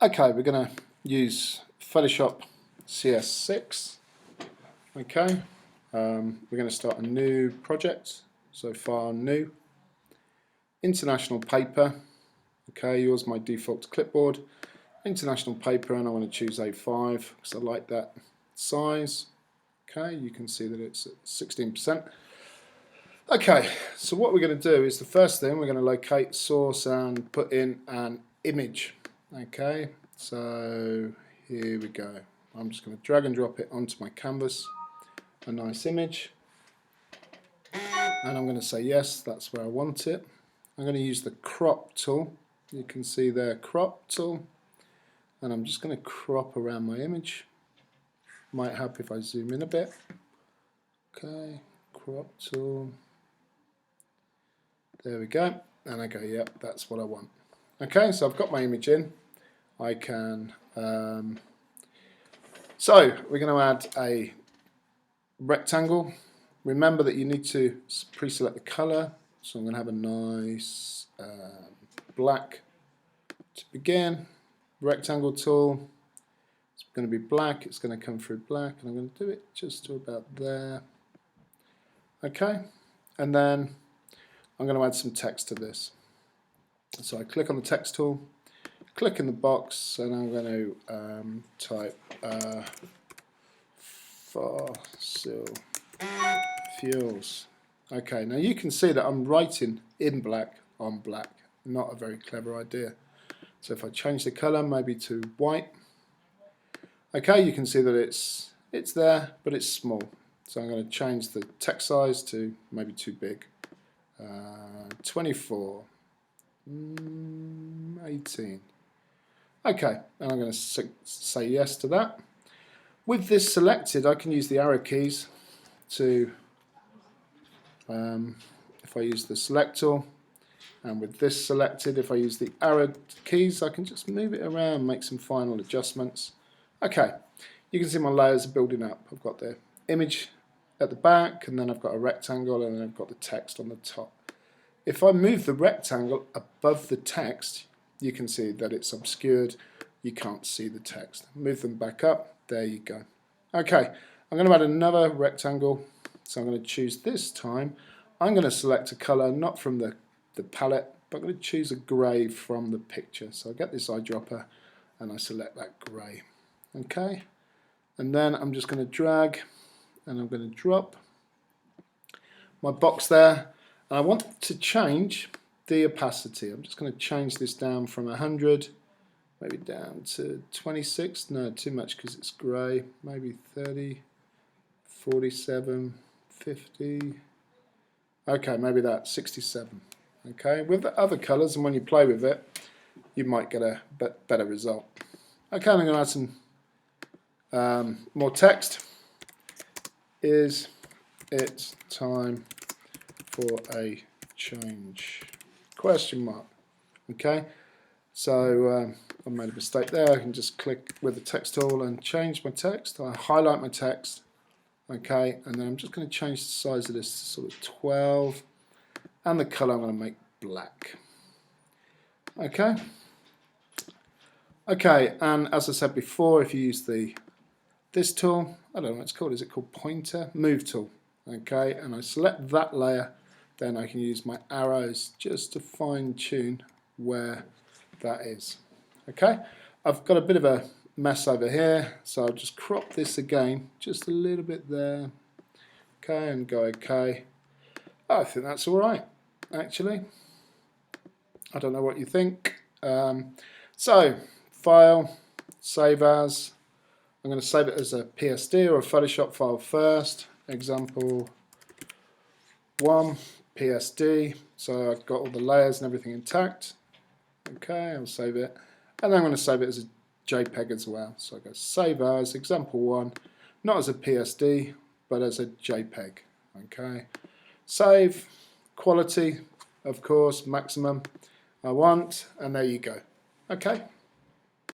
Okay, we're going to use Photoshop CS6. Okay, we're going to start a new project. So far, new. International paper. Okay, yours my default clipboard. International paper, and I want to choose A5 because I like that size. Okay, you can see that it's at 16%. Okay, so what we're going to do is the first thing we're going to locate source and put in an image. Okay, so here we go. I'm just going to drag and drop it onto my canvas, a nice image, and I'm going to say yes, that's where I want it. I'm going to use the crop tool. You can see there, crop tool, and I'm just going to crop around my image. Might help if I zoom in a bit. Okay, crop tool. There we go, and I go, yep, that's what I want. Okay, so I've got my image in. I can, so we're going to add a rectangle. Remember that you need to pre-select the color, so I'm going to have a nice black to begin. Rectangle tool, it's going to be black, it's going to come through black, and I'm going to do it just to about there. Okay, and then I'm going to add some text to this. So I click on the text tool, click in the box, and I'm going to type fossil fuels. Okay, now you can see that I'm writing in black on black. Not a very clever idea. So if I change the color maybe to white, okay, you can see that it's there, but it's small. So I'm going to change the text size to maybe too big. 24, 18. Okay, and I'm going to say yes to that. With this selected, I can use the arrow keys to, if I use the select tool, and with this selected, if I use the arrow keys, I can just move it around, make some final adjustments. Okay, you can see my layers are building up. I've got the image at the back, and then I've got a rectangle, and then I've got the text on the top. If I move the rectangle above the text, you can see that it's obscured. You can't see the text. Move them back up. There you go. Okay, I'm going to add another rectangle. So I'm going to choose this time. I'm going to select a color, not from the palette, but I'm going to choose a grey from the picture. So I get this eyedropper and I select that grey. Okay, and then I'm just going to drag and I'm going to drop my box there. And I want to change the opacity. I'm just going to change this down from 100, maybe down to 26. No, too much because it's grey. Maybe 30, 47, 50. Okay, maybe that, 67. Okay, with the other colours, and when you play with it, you might get a better result. Okay, I'm going to add some more text. Is it time for a change? Question mark. Okay, so I made a mistake there. I can just click with the text tool and change my text. I highlight my text. Okay, and then I'm just going to change the size of this to sort of 12, and the color I'm going to make black. Okay. Okay, and as I said before, if you use this tool, I don't know what it's called. Is it called pointer? Move tool. Okay, and I select that layer, then I can use my arrows just to fine tune where that is. Okay, I've got a bit of a mess over here, so I'll just crop this again, just a little bit there. Okay, and go okay. I think that's all right, actually. I don't know what you think. So, file, save as. I'm going to save it as a PSD or a Photoshop file first. Example 1, PSD. So I've got all the layers and everything intact. Okay, I'll save it. And then I'm going to save it as a JPEG as well. So I go save as, example 1, not as a PSD, but as a JPEG. Okay, save, quality, of course, maximum I want, and there you go. Okay.